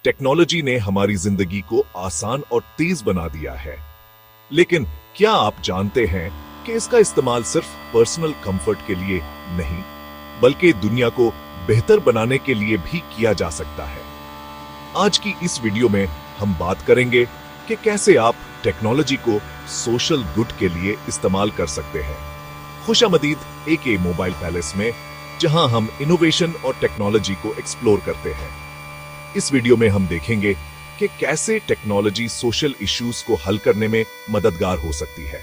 Technology ने हमारी जिंदगी को आसान और तेज बना दिया है, लेकिन क्या आप जानते हैं कि इसका इस्तेमाल सिर्फ पर्सनल कंफर्ट के लिए नहीं, बल्कि दुनिया को बेहतर बनाने के लिए भी किया जा सकता है। आज की इस वीडियो में हम बात करेंगे कि कैसे आप टेक्नोलॉजी को सोशल गुड के लिए इस्तेमाल कर सकते हैं। खुशामदीद एके मोबाइल पैलेस में, जहां हम इनोवेशन और टेक्नोलॉजी को एक्सप्लोर करते हैं। इस वीडियो में हम देखेंगे कि कैसे टेक्नोलॉजी सोशल इश्यूज को हल करने में मददगार हो सकती है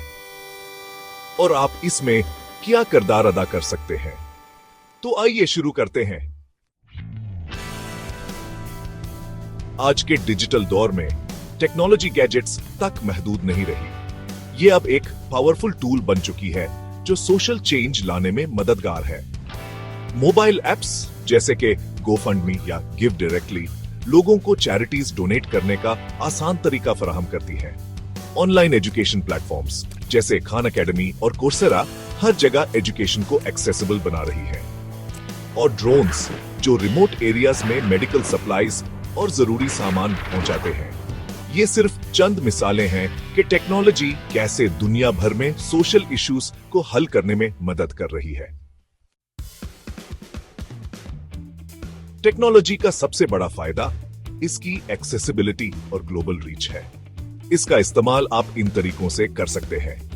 और आप इसमें क्या किरदार अदा कर सकते हैं। तो आइए शुरू करते हैं। आज के डिजिटल दौर में टेक्नोलॉजी गैजेट्स तक महदूद नहीं रही। ये अब एक पावरफुल टूल बन चुकी है जो सोशल चेंज लाने में मददगार है। मोबाइल एप्स जैसे कि GoFundMe या गिव डायरेक्टली लोगों को चैरिटीज डोनेट करने का आसान तरीका फराहम करती है। ऑनलाइन एजुकेशन प्लेटफॉर्म्स जैसे खान अकेडमी और कोर्सेरा हर जगह एजुकेशन को एक्सेसिबल बना रही है। और ड्रोन्स जो रिमोट एरियाज में मेडिकल सप्लाईज और जरूरी सामान पहुंचाते हैं। ये सिर्फ चंद मिसालें हैं कि टेक्नोलॉजी कैसे दुनिया भर में सोशल इश्यूज को हल करने में मदद कर रही है। टेक्नोलॉजी का सबसे बड़ा फायदा इसकी एक्सेसिबिलिटी और ग्लोबल रीच है। इसका इस्तेमाल आप इन तरीकों से कर सकते हैं।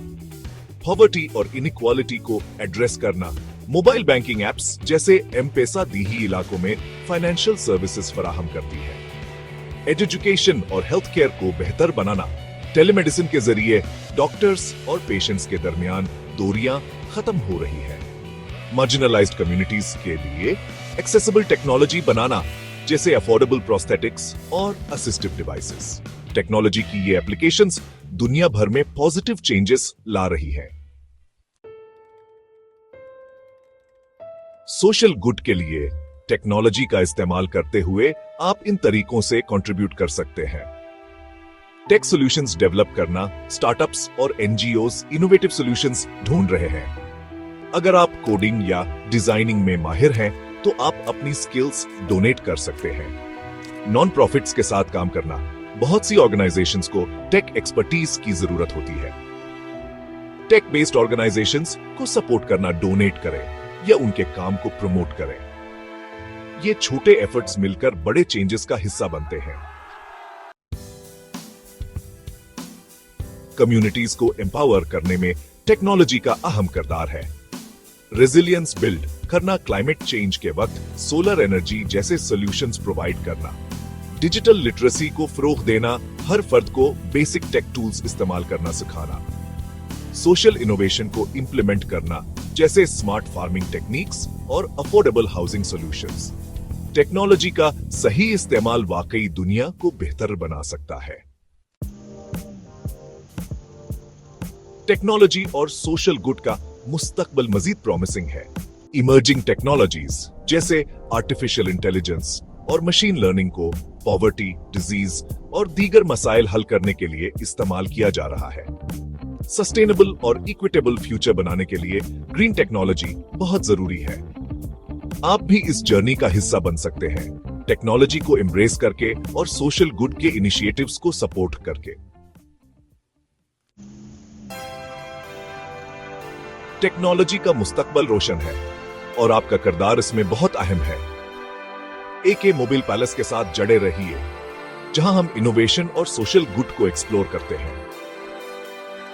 पॉवर्टी और इनइक्वालिटी को एड्रेस करना, मोबाइल बैंकिंग एप्स जैसे एम-पेसा दीही इलाकों में फाइनेंशियल सर्विसेज फराहम करती है। एजुकेशन और हेल्थ केयर को बेहतर बनाना, टेलीमेडिसिन के जरिए डॉक्टर्स और पेशेंट्स के दरमियान दूरियां खत्म हो रही है। मार्जिनलाइज्ड कम्युनिटीज के लिए एक्सेसिबल टेक्नोलॉजी बनाना जैसे अफोर्डेबल प्रोस्थेटिक्स और असिस्टिव डिवाइसेस। टेक्नोलॉजी की ये एप्लीकेशंस दुनिया भर में पॉजिटिव चेंजेस ला रही हैं। सोशल गुड के लिए टेक्नोलॉजी का इस्तेमाल करते हुए आप इन तरीकों से कंट्रीब्यूट कर सकते हैं। टेक सॉल्यूशंस डेवलप करना, स्टार्टअप्स और एनजीओज इनोवेटिव सॉल्यूशंस ढूंढ रहे हैं। अगर आप कोडिंग या डिजाइनिंग में माहिर हैं, तो आप अपनी स्किल्स डोनेट कर सकते हैं। नॉन प्रॉफिट्स के साथ काम करना, बहुत सी ऑर्गेनाइजेशंस को टेक एक्सपर्टीज की जरूरत होती है। टेक बेस्ड ऑर्गेनाइजेशंस को सपोर्ट करना, डोनेट करें या उनके काम को प्रमोट करें। ये छोटे एफर्ट्स मिलकर बड़े चेंजेस का हिस्सा बनते हैं। कम्युनिटीज को एम्पावर करने में टेक्नोलॉजी का अहम किरदार है। रेजिलियंस बिल्ड करना, क्लाइमेट चेंज के वक्त सोलर एनर्जी जैसे सॉल्यूशंस प्रोवाइड करना, डिजिटल लिटरेसी को फरोग देना, हर फर्द को बेसिक टेक टूल्स इस्तेमाल करना सिखाना, सोशल इनोवेशन को इंप्लीमेंट करना जैसे स्मार्ट फार्मिंग टेक्निक्स और अफोर्डेबल हाउसिंग सॉल्यूशंस। टेक्नोलॉजी का सही इस्तेमाल वाकई दुनिया को बेहतर बना सकता है। टेक्नोलॉजी और सोशल गुड का मुस्तकबल मजीद प्रॉमिसिंग है। इमर्जिंग टेक्नोलॉजीज जैसे आर्टिफिशियल इंटेलिजेंस और मशीन लर्निंग को पॉवर्टी, डिजीज और दीगर मसाइल हल करने के लिए इस्तेमाल किया जा रहा है। सस्टेनेबल और इक्विटेबल फ्यूचर बनाने के लिए ग्रीन टेक्नोलॉजी बहुत जरूरी है। आप भी इस जर्नी का हिस्सा बन सकते हैं, टेक्नोलॉजी को एम्ब्रेस करके और सोशल गुड के इनिशिएटिव्स को सपोर्ट करके। टेक्नोलॉजी का मुस्तकबल रोशन है और आपका किरदार इसमें बहुत अहम है। एके मोबाइल पैलेस के साथ जड़े रहिए, जहां हम इनोवेशन और सोशल गुड को एक्सप्लोर करते हैं।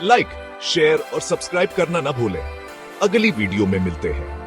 लाइक, शेयर और सब्सक्राइब करना ना भूलें। अगली वीडियो में मिलते हैं।